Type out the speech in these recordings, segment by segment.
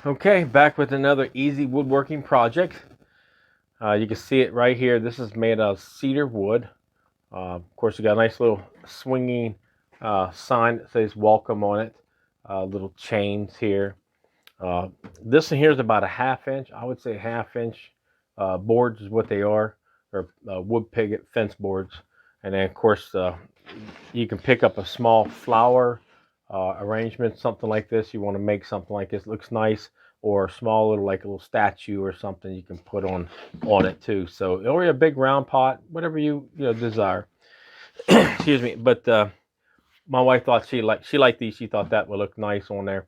Okay, back with another easy woodworking project. You can see it right here. This is made of cedar wood. Of course, you got a nice little swinging sign that says welcome on it. Little chains here. This one here is about a ½ inch. I would say ½ inch boards is what they are, or wood picket fence boards. And then, of course, you can pick up a small flower arrangement, something like this. You want to make something like this, looks nice, or a small little, like a little statue or something you can put on it too. So, or a big round pot, whatever you desire. Excuse me. But my wife thought she liked these. She thought that would look nice on there.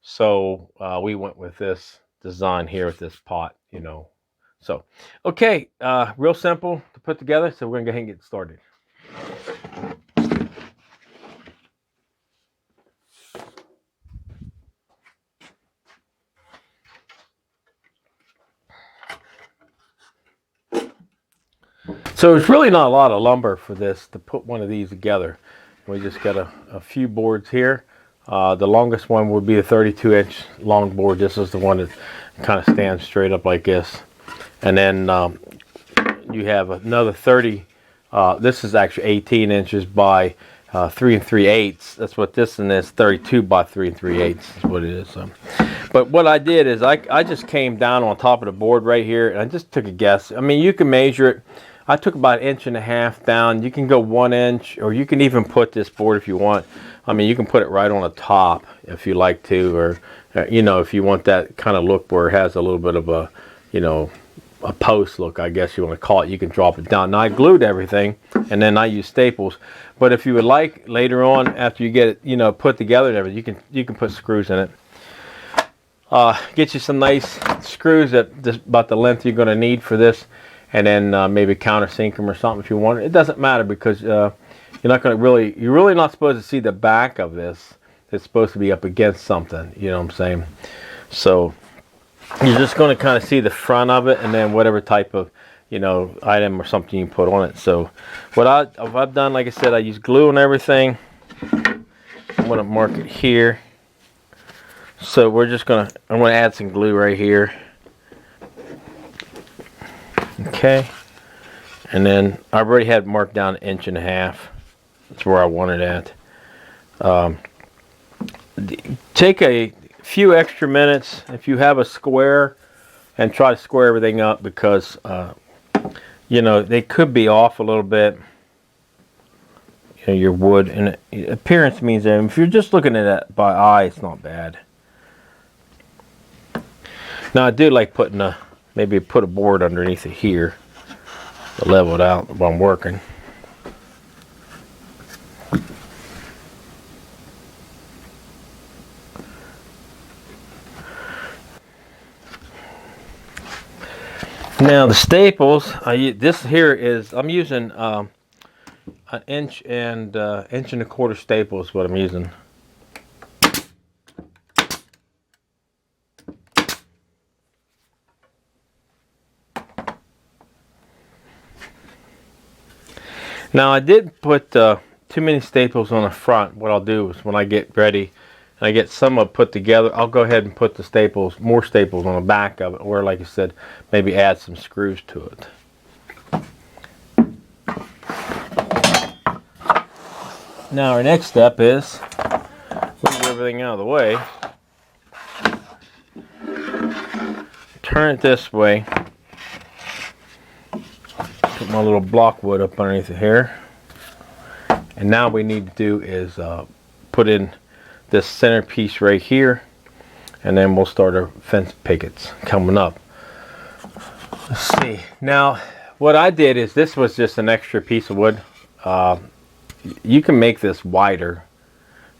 So we went with this design here with this pot, So, okay, real simple to put together. So we're gonna go ahead and get started. So it's really not a lot of lumber for this to put one of these together. We just got a few boards here. The longest one would be a 32-inch long board. This is the one that kind of stands straight up like this. And then you have another 30. This is actually 18 inches by 3 3/8. That's what this one is. 32 by 3 3/8 is what it is. But what I did is I just came down on top of the board right here, and I just took a guess. I mean, you can measure it. I took about 1.5 inches down. You can go 1 inch, or you can even put this board if you want. I mean, you can put it right on the top if you like to, or if you want that kind of look where it has a little bit of a, a post look, I guess you want to call it. You can drop it down. Now I glued everything, and then I use staples. But if you would like later on, after you get it, put together and everything, you can put screws in it. Get you some nice screws that just about the length you're going to need for this, and then maybe countersink them or something if you want. It doesn't matter because you're really not supposed to see the back of this. It's supposed to be up against something. You know what I'm saying? So you're just going to kind of see the front of it, and then whatever type of item or something you can put on it. So what I've done, like I said, I use glue and everything. I'm going to mark it here. So I'm going to add some glue right here. Okay. And then I've already had it marked down 1.5 inches. That's where I want it at. Take a few extra minutes if you have a square and try to square everything up, because they could be off a little bit. Your wood, and appearance means that if you're just looking at it by eye, it's not bad. Now I do like maybe put a board underneath it here to level it out while I'm working. Now the staples, this here is, I'm using 1 inch and 1.25 inch staples is what I'm using. Now I did put too many staples on the front. What I'll do is when I get ready and I get some of put together, I'll go ahead and put the more staples on the back of it, or like I said, maybe add some screws to it. Now our next step is move everything out of the way. Turn it this way. Put my little block wood up underneath it here. And now what we need to do is put in this center piece right here, and then we'll start our fence pickets coming up. Let's see. Now what I did is, this was just an extra piece of wood. You can make this wider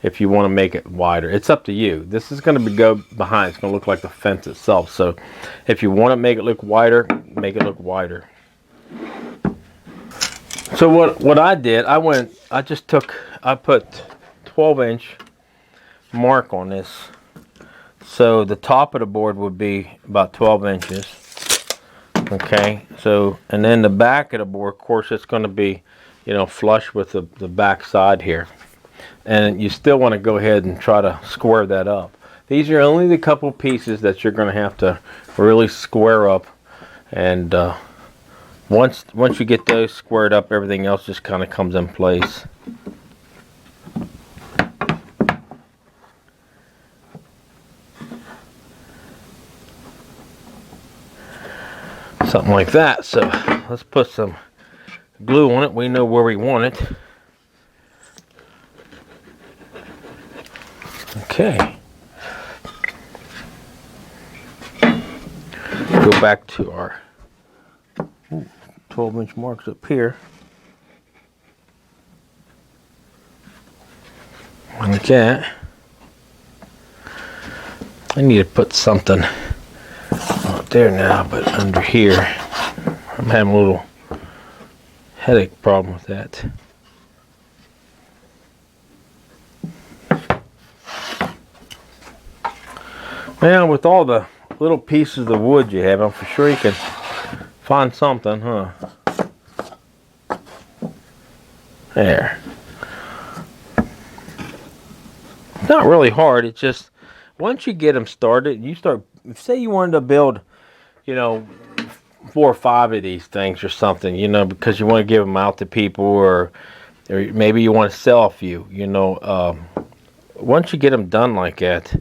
if you want to make it wider. It's up to you. This is going to go behind. It's going to look like the fence itself. So if you want to make it look wider, make it look wider. So what I did, I put 12-inch mark on this. So the top of the board would be about 12 inches. Okay, so, and then the back of the board, of course, it's going to be, flush with the back side here. And you still want to go ahead and try to square that up. these are only the couple pieces that you're going to have to really square up, and once you get those squared up, everything else just kind of comes in place. Something like that. So let's put some glue on it. We know where we want it. Okay. Go back to our 12-inch marks up here. Like that. I need to put something not there now, but under here. I'm having a little headache problem with that. Well, with all the little pieces of wood you have, I'm for sure you can find something, huh? There. It's not really hard. It's just once you get them started, you start. Say you wanted to build, you know, 4 or 5 of these things or something, you know, because you want to give them out to people, or maybe you want to sell a few, you know. Once you get them done like that,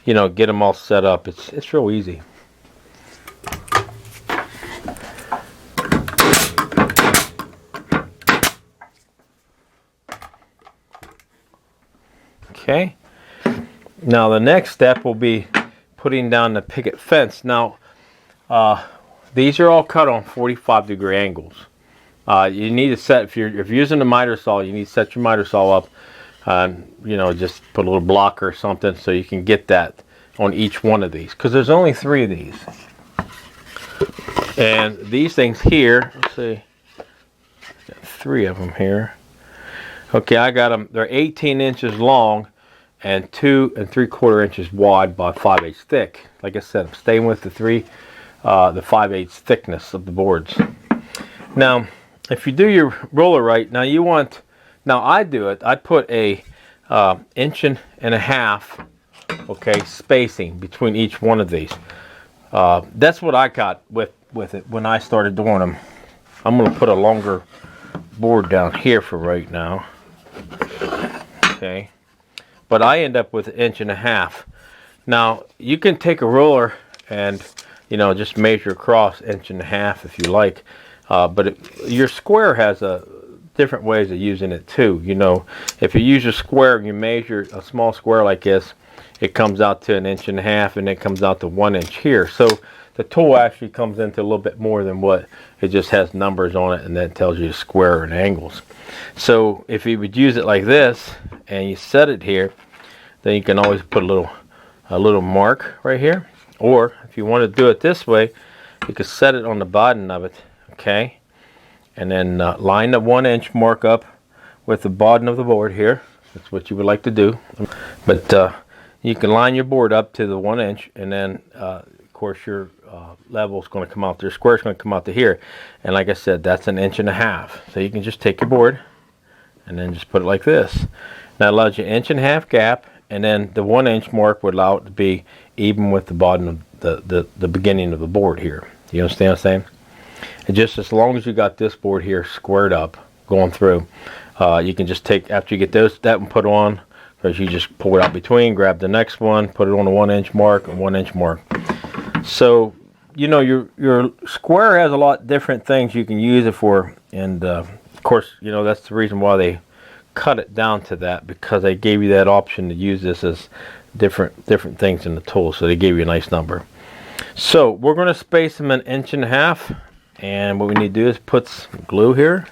you know, get them all set up, it's real easy. Okay. Now the next step will be putting down the picket fence. Now, these are all cut on 45-degree angles. You need to set, if you're using a miter saw, you need to set your miter saw up. You know, just put a little blocker or something so you can get that on each one of these, because there's only 3 of these. And these things here, let's see, got 3 of them here. Okay, I got them. They're 18 inches long and 2 3/4 inches wide by 5/8 thick. Like I said, I'm staying with the 5/8 thickness of the boards. Now, if you do your roller right, now you want. Now I do it. I put a 1.5 inch, okay, spacing between each one of these. That's what I got with it when I started doing them. I'm going to put a longer board down here for right now. Okay, but I end up with 1.5 inches. Now you can take a ruler and, you know, just measure across 1.5 inches if you like, but your square has different ways of using it too. You know, if you use a square and you measure a small square like this, it comes out to 1.5 inches, and it comes out to 1 inch here. So the tool actually comes into a little bit more than what it just has numbers on it, and that tells you the square and angles. So if you would use it like this and you set it here, then you can always put a little mark right here. Or if you want to do it this way, you can set it on the bottom of it, okay, and then line the 1 inch mark up with the bottom of the board here. That's what you would like to do. But you can line your board up to the 1 inch, and then of course your level is going to come out there. Square is going to come out to here, and like I said, that's 1.5 inches. So you can just take your board and then just put it like this. That allows you 1.5 inch gap, and then the 1 inch mark would allow it to be even with the bottom of the beginning of the board here. You understand what I'm saying? And just as long as you got this board here squared up going through, you can just take, after you get that one put on, because you just pull it out between, grab the next one, put it on the 1 inch mark and 1 inch mark. So, you know, your square has a lot different things you can use it for, and of course, you know, that's the reason why they cut it down to that, because they gave you that option to use this as different things in the tool. So they gave you a nice number. So we're going to space them 1.5 inches, and what we need to do is put some glue here.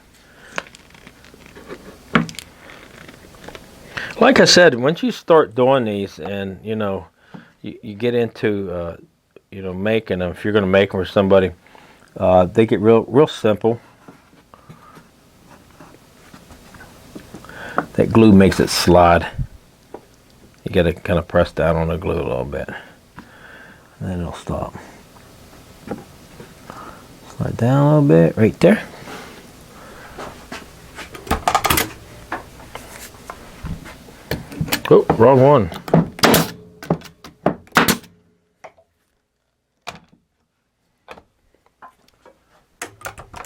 Like I said, once you start doing these, and you know, you get into you know, making them, if you're going to make them for somebody, they get real simple. That glue makes it slide. You got to kind of press down on the glue a little bit, and then it'll stop. Slide down a little bit right there. Oh, wrong one.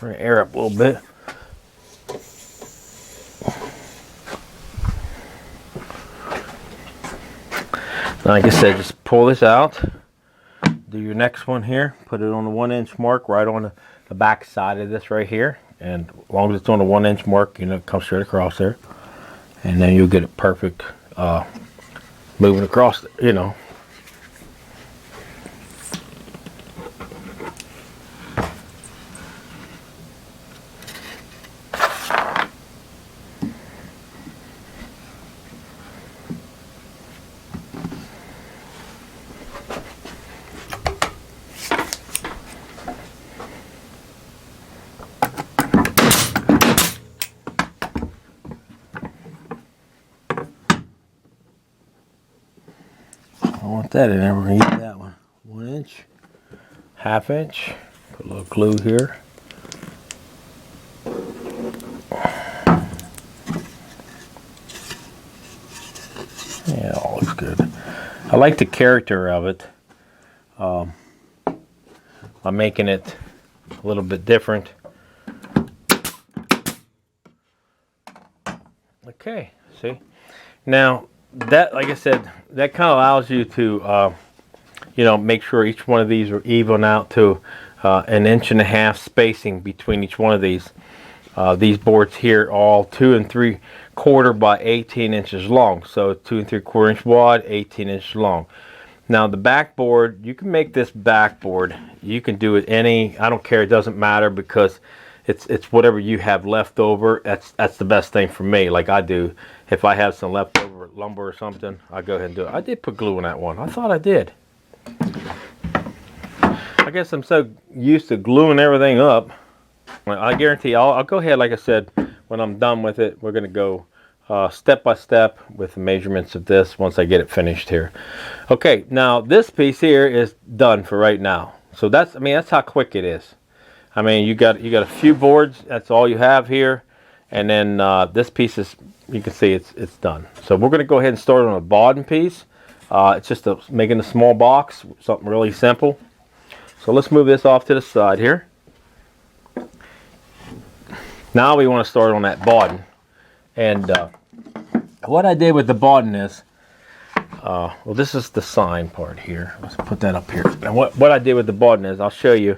Turn the air up a little bit. Like I said, just pull this out. Do your next one here. Put it on the 1 inch mark right on the back side of this right here. And as long as it's on the 1 inch mark, you know, it comes straight across there. And then you'll get it perfect moving across, you know. I want that in there. We're going to use that one. 1 inch, 1/2 inch. Put a little glue here. Yeah, it all looks good. I like the character of it. I'm making it a little bit different. Okay, see? Now, that, like I said, that kind of allows you to, you know, make sure each one of these are even out to 1.5 inch spacing between each one of these. These boards here, all 2 3/4 by 18 inches long. So 2 3/4 inch wide, 18 inches long. Now the backboard, you can make this backboard. You can do it any, I don't care, it doesn't matter, because it's whatever you have left over. That's the best thing for me. Like I do, if I have some leftover lumber or something, I go ahead and do it. I did put glue on that one. I thought I did. I guess I'm so used to gluing everything up. I guarantee I'll go ahead, like I said, when I'm done with it, we're going to go step by step with the measurements of this once I get it finished here. Okay, now this piece here is done for right now. So that's, I mean, that's how quick it is. I mean, you got a few boards. That's all you have here, and then this piece is, you can see it's done. So we're going to go ahead and start on a bottom piece. It's just making a small box, something really simple. So let's move this off to the side here. Now we want to start on that bottom, and what I did with the bottom is, well, this is the sign part here. Let's put that up here. And what I did with the bottom is, I'll show you.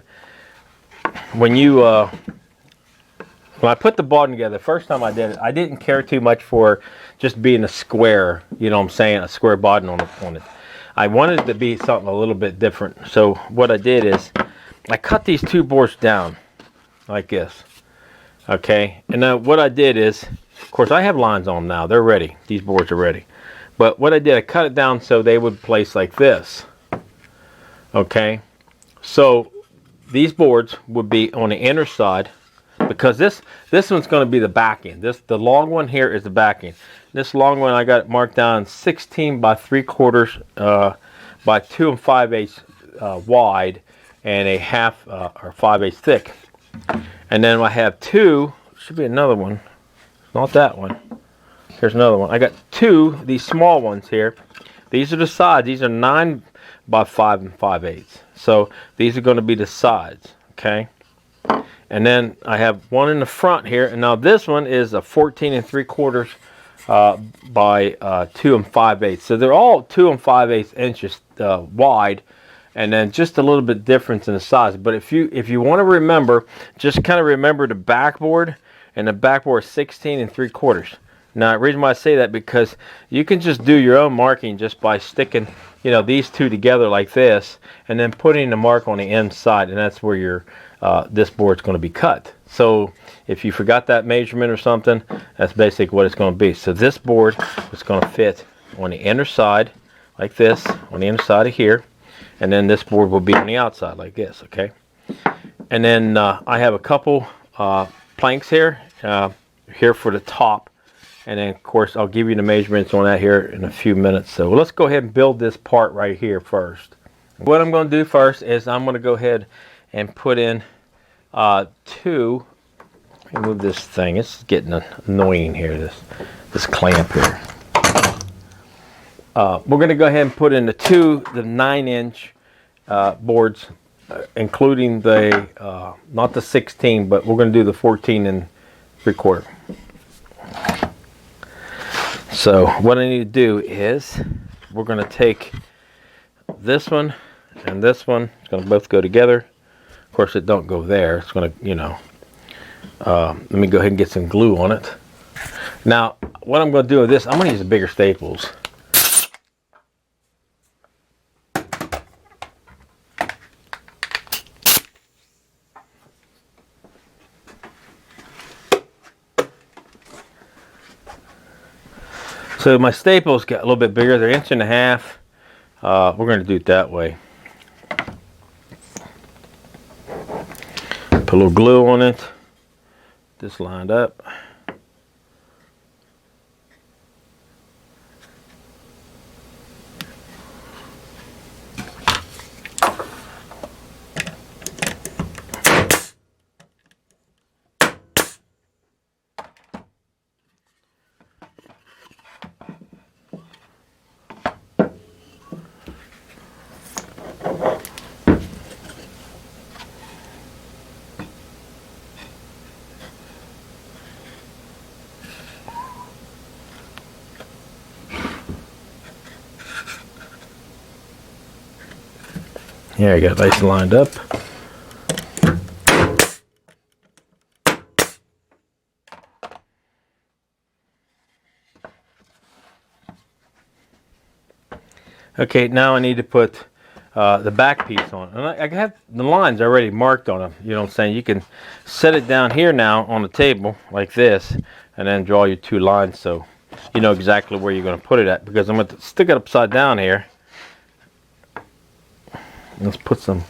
When I put the bottom together, the first time I did it, I didn't care too much for just being a square, you know what I'm saying, a square bottom on it. I wanted it to be something a little bit different. So what I did is, I cut these 2 boards down like this. Okay, and now what I did is, of course I have lines on them now, they're ready, these boards are ready. But what I did, I cut it down so they would place like this. Okay, so these boards would be on the inner side, because this one's going to be the back end. The long one here is the back end. This long one I got it marked down 16 by 3/4 by 2 5/8 wide, and a 1/2 or 5/8 thick. And then I have 2, should be another one, not that one. Here's another one. I got 2, these small ones here. These are the sides. These are 9 by 5 5/8. So these are going to be the sides, okay? And then I have one in the front here, and now this one is a 14 3/4 by 2 5/8. So they're all 2 5/8 inches wide, and then just a little bit difference in the size. But if you want to remember, just kind of remember the backboard, and the backboard is 16 3/4. Now the reason why I say that, because you can just do your own marking just by sticking, you know, these 2 together like this, and then putting the mark on the inside, and that's where your this board's going to be cut. So if you forgot that measurement or something, that's basically what it's going to be. So this board is going to fit on the inner side like this, on the inner side of here, and then this board will be on the outside like this, okay? And then I have a couple planks here, here for the top, and then of course I'll give you the measurements on that here in a few minutes. So let's go ahead and build this part right here first. What I'm going to do first is I'm going to go ahead and put in 2. Let me move this thing. It's getting annoying here. This clamp here. We're going to go ahead and put in the 9 inch boards including the not the 16, but we're going to do the 14 and 3/4. So what I need to do is we're going to take this one and this one. It's going to both go together. Of course, it don't go there. It's going to, you know, let me go ahead and get some glue on it. Now, what I'm going to do with this, I'm going to use the bigger staples. So my staples got a little bit bigger. They're 1.5 inches. We're going to do it that way. Put a little glue on it. This lined up. Here, I got it nice and lined up. Okay, now I need to put the back piece on. And I have the lines already marked on them. You know what I'm saying? You can set it down here now on the table like this, and then draw your 2 lines so you know exactly where you're going to put it at. Because I'm going to stick it upside down here. Let's put some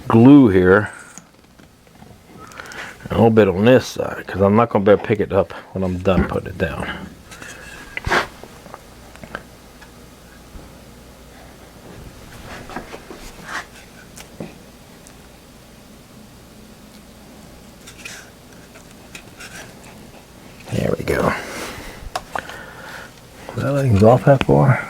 glue here. A little bit on this side, because I'm not going to be able to pick it up when I'm done putting it down. There we go. Well, everything's off that far.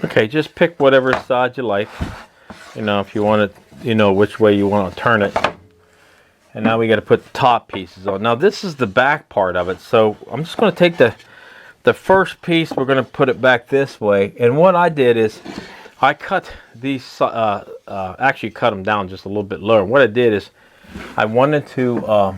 Okay, just pick whatever side you like. You know, if you want it, you know which way you want to turn it. And now we got to put the top pieces on. Now this is the back part of it. So I'm just going to take the first piece, we're going to put it back this way. And what I did is I cut these, actually cut them down just a little bit lower. What I did is I wanted to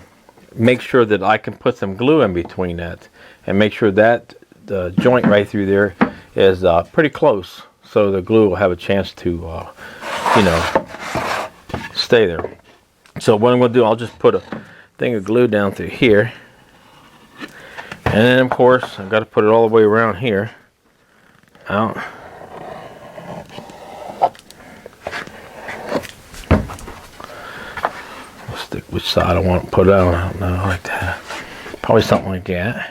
make sure that I can put some glue in between that and make sure that the joint right through there is pretty close, so the glue will have a chance to you know, stay there. So what I'm going to do, I'll just put a thing of glue down through here, and then of course I've got to put it all the way around here out. I'll stick which side I want to put it on. I don't know, like that. Probably something like that.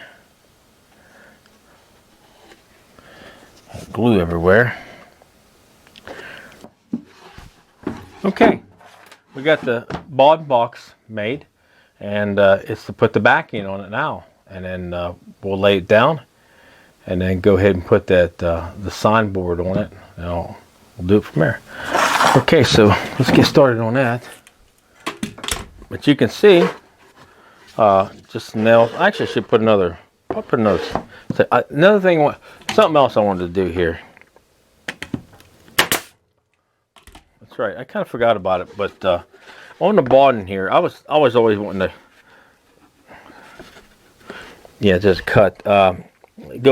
Glue everywhere. Okay, we got the bottom box made, and it's to put the backing on it now, and then we'll lay it down and then go ahead and put that the signboard on it, and we'll do it from there. Okay, so let's get started on that. But you can see just nails. Actually, I should put another. I'll put another. So, another thing, something else I wanted to do here. That's right, I kind of forgot about it, but on the bottom here, I was always wanting to, yeah, just cut. Go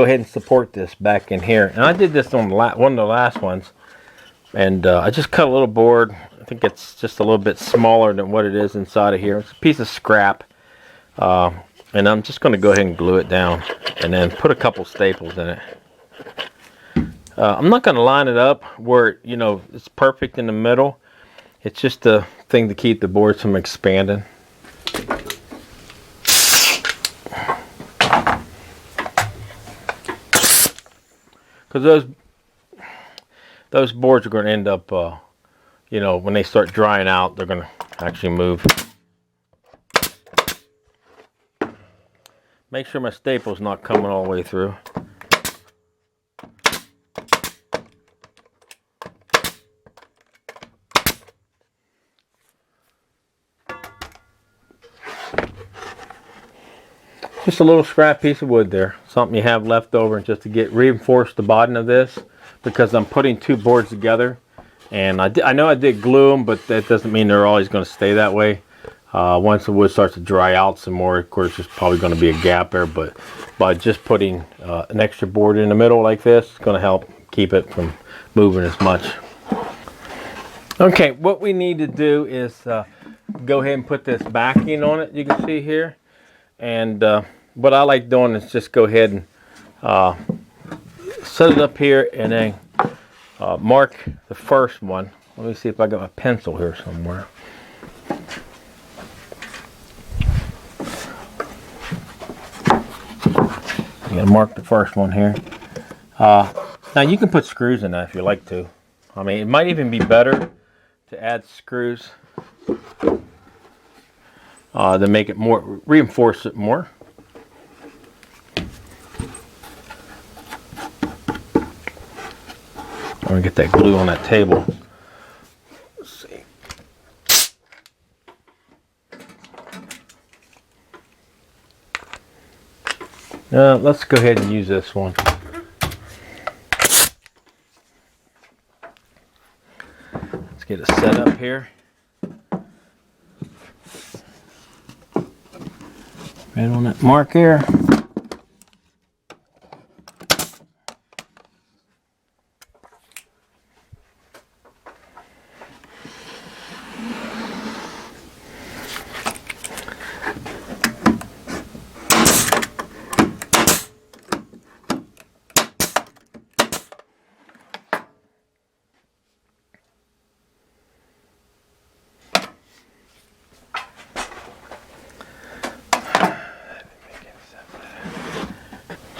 ahead and support this back in here, and I did this on one of the last ones, and I just cut a little board. I think it's just a little bit smaller than what it is inside of here. It's a piece of scrap. And I'm just going to go ahead and glue it down and then put a couple staples in it. I'm not going to line it up where, you know, it's perfect in the middle. It's just a thing to keep the boards from expanding. Because those boards are going to end up, you know, when they start drying out, they're going to actually move. Make sure my staple's not coming all the way through. Just a little scrap piece of wood there, something you have left over just to reinforce the bottom of this, because I'm putting two boards together, and I know I did glue them, but that doesn't mean they're always going to stay that way. Once the wood starts to dry out some more, of course, there's probably going to be a gap there, but by just putting an extra board in the middle like this, it's going to help keep it from moving as much. Okay, what we need to do is go ahead and put this backing on it, you can see here. And what I like doing is just go ahead and set it up here and then mark the first one. Let me see if I got my pencil here somewhere. I'm going to mark the first one here. Now you can put screws in that if you like to. I mean, it might even be better to add screws to make it more, reinforce it more. I'm going to get that glue on that table. Let's see. Let's go ahead and use this one. Let's get it set up here. Right on that mark here.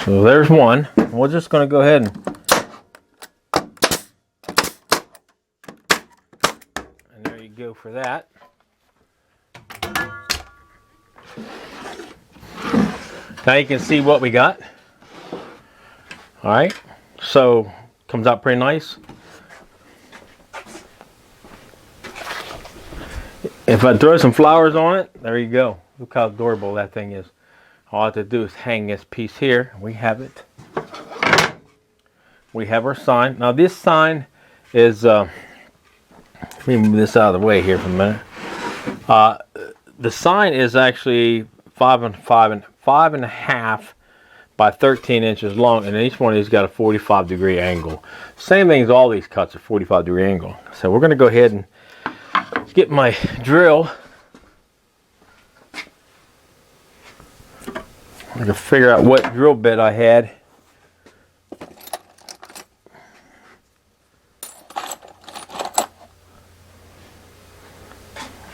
So there's one. We're just going to go ahead and there you go for that. Now you can see what we got. All right, so comes out pretty nice. If I throw some flowers on it, there you go. Look how adorable that thing is. All I have to do is hang this piece here. We have it. We have our sign. Now this sign is, let me move this out of the way here for a minute. The sign is actually 5.5 by 13 inches long, and each one of these got a 45-degree angle. Same thing as all these cuts, a 45-degree angle. So we're going to go ahead and get my drill. I can figure out what drill bit I had.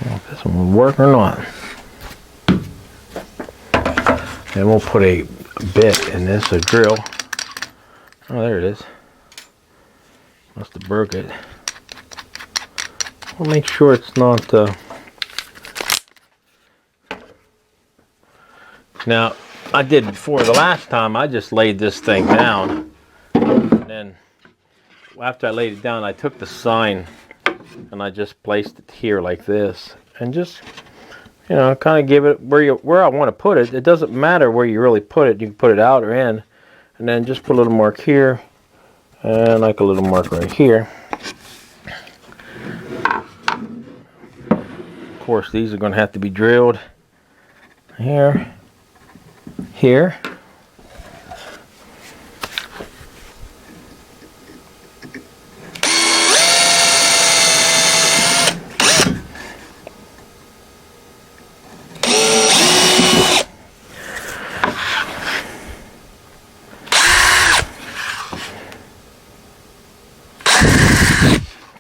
If this one will work or not. And we'll put a bit in this, a drill. Oh, there it is. Must have broke it. We'll make sure it's not. Now, I did before the last time, I just laid this thing down. And then, after I laid it down, I took the sign and I just placed it here like this. And just, you know, kind of give it where I want to put it. It doesn't matter where you really put it. You can put it out or in. And then just put a little mark here. And like a little mark right here. Of course, these are going to have to be drilled here. Here.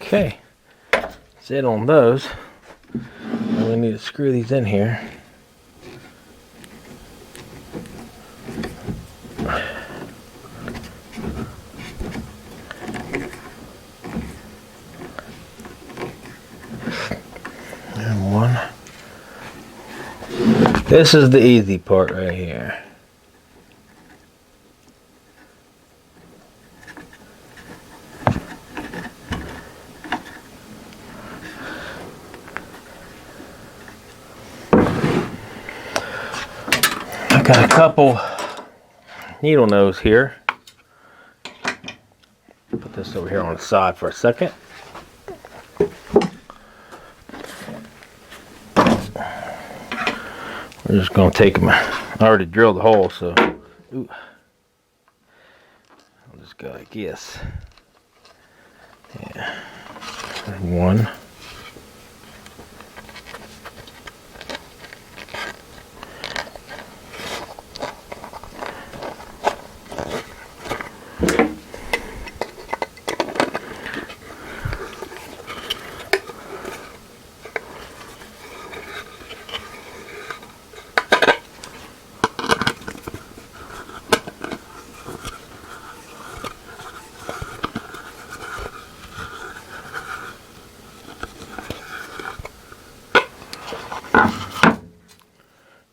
Okay, that's it on those. And we need to screw these in here. And one. This is the easy part right here. I got a couple needle nose here. Put this over here on the side for a second. We're just going to take them. I already drilled the hole, so ooh. I'll just go like this. Yeah. One.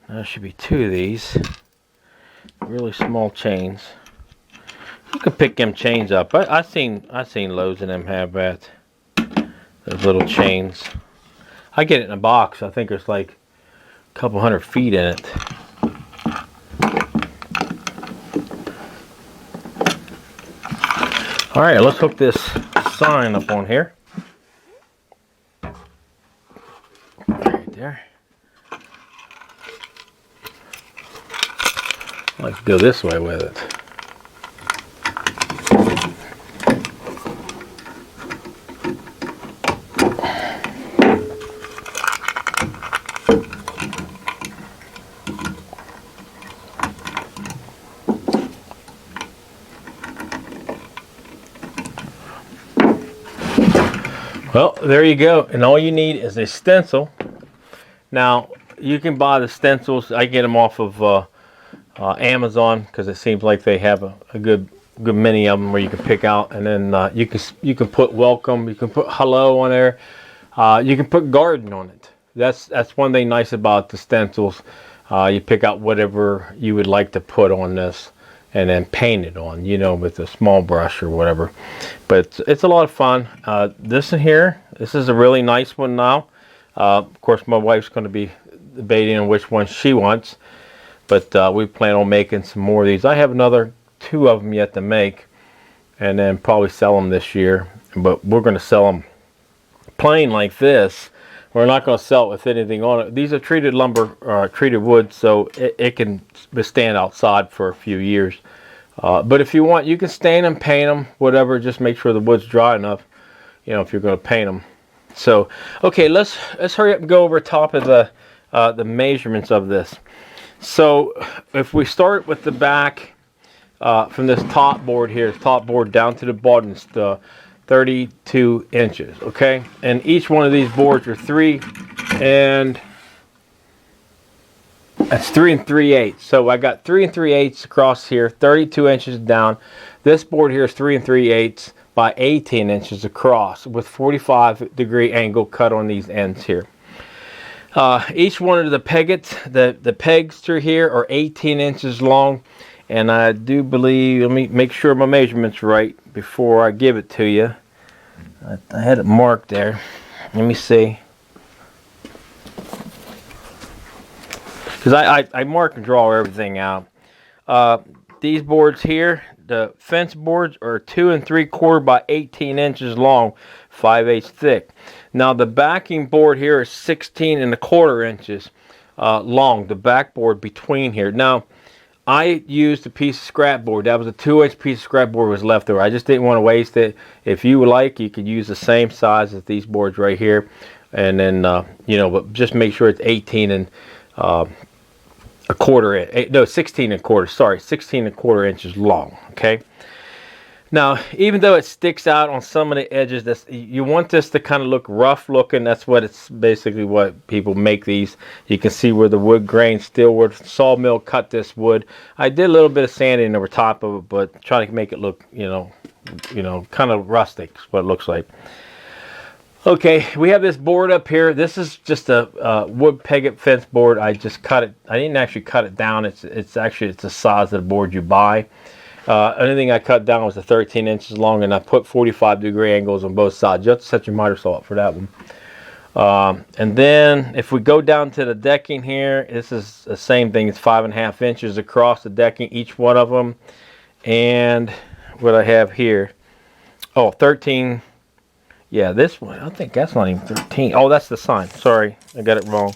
There should be two of these really small chains. You can pick them chains up. I seen loads of them have that. Those little chains. I get it in a box. I think there's like a couple 100 feet in it. All right, let's hook this sign up on here. Right there. I like to go this way with it. Well, there you go. And all you need is a stencil. Now, you can buy the stencils. I get them off of Amazon because it seems like they have a good many of them where you can pick out, and then you can put welcome, you can put hello on there, you can put garden on it. That's one thing nice about the stencils. You pick out whatever you would like to put on this and then paint it on, you know, with a small brush or whatever. But it's a lot of fun. This in here, this is a really nice one now. Of course, my wife's going to be debating on which one she wants. But we plan on making some more of these. I have another 2 of them yet to make, and then probably sell them this year. But we're going to sell them plain like this. We're not going to sell it with anything on it. These are treated lumber, treated wood, so it can stand outside for a few years. But if you want, you can stain them, paint them, whatever. Just make sure the wood's dry enough, you know, if you're going to paint them. So, okay, let's hurry up and go over top of the measurements of this. So if we start with the back from this top board here, top board down to the bottom, it's 32 inches, okay? And each one of these boards are 3 and 3/8. So I got 3 3/8 across here, 32 inches down. This board here is 3 3/8 by 18 inches across with 45-degree angle cut on these ends here. Each one of the pickets, the pegs through here are 18 inches long, and I do believe, let me make sure my measurements right before I give it to you. I had it marked there. Let me see. Because I mark and draw everything out. These boards here, the fence boards, are 2 3/4 by 18 inches long, 5/8 thick. Now the backing board here is 16 1/4 inches long, the backboard between here. Now I used a piece of scrap board. That was a 2-inch piece of scrap board was left over. I just didn't want to waste it. If you would like, you could use the same size as these boards right here, and then you know, but just make sure it's 18 1/4 inch. No, 16 1/4. Sorry, 16 1/4 inches long. Okay. Now, even though it sticks out on some of the edges, you want this to kind of look rough looking. That's what it's basically what people make these. You can see where the wood grain still, where the sawmill cut this wood. I did a little bit of sanding over top of it, but trying to make it look, kind of rustic is what it looks like. Okay, we have this board up here. This is just a wood picket fence board. I just cut it. I didn't actually cut it down. It's actually the size of the board you buy. Anything I cut down was 13 inches long, and I put 45-degree angles on both sides. You have to set your miter saw up for that one. And then if we go down to the decking here, this is the same thing. It's 5.5 inches across the decking, each one of them. And what I have here, 13. Yeah, this one, I think that's not even 13. Oh, that's the sign. Sorry, I got it wrong.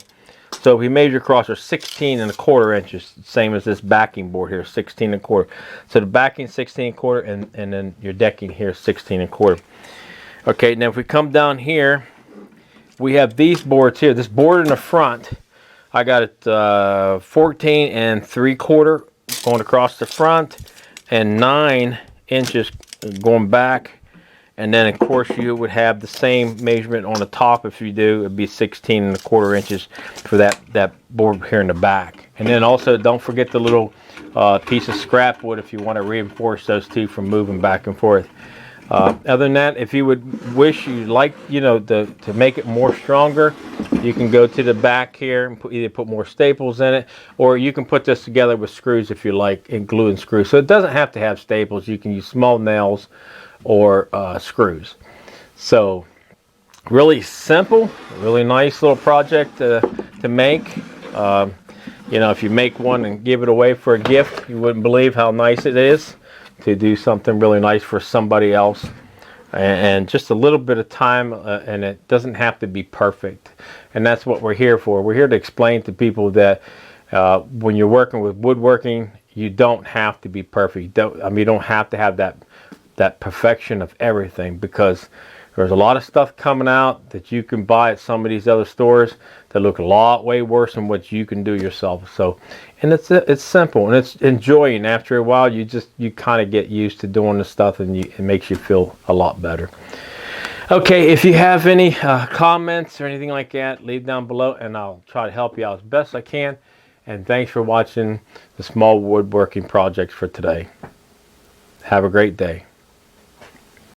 So we measure across are 16.25 inches, same as this backing board here, 16.25. So the backing 16.25, and then your decking here is 16.25. Okay, now if we come down here, we have these boards here. This board in the front, I got it 14.75 going across the front, and 9 inches going back. And then, of course, you would have the same measurement on the top. If you do, it'd be 16.25 inches for that board here in the back. And then also, don't forget the little piece of scrap wood if you want to reinforce those two from moving back and forth. Other than that, if you would wish you like, to make it more stronger, you can go to the back here and either put more staples in it, or you can put this together with screws if you like, and glue and screws. So it doesn't have to have staples. You can use small nails or screws. So really simple, really nice little project to make. If you make one and give it away for a gift, you wouldn't believe how nice it is to do something really nice for somebody else. And just a little bit of time, and it doesn't have to be perfect. And that's what we're here for. We're here to explain to people that when you're working with woodworking, you don't have to be perfect. You don't have to have that perfection of everything, because there's a lot of stuff coming out that you can buy at some of these other stores that look a lot way worse than what you can do yourself. So, and it's simple and it's enjoying. After a while, you kind of get used to doing the stuff, and it makes you feel a lot better. Okay, if you have any comments or anything like that, leave down below, and I'll try to help you out as best I can. And thanks for watching the small woodworking projects for today. Have a great day.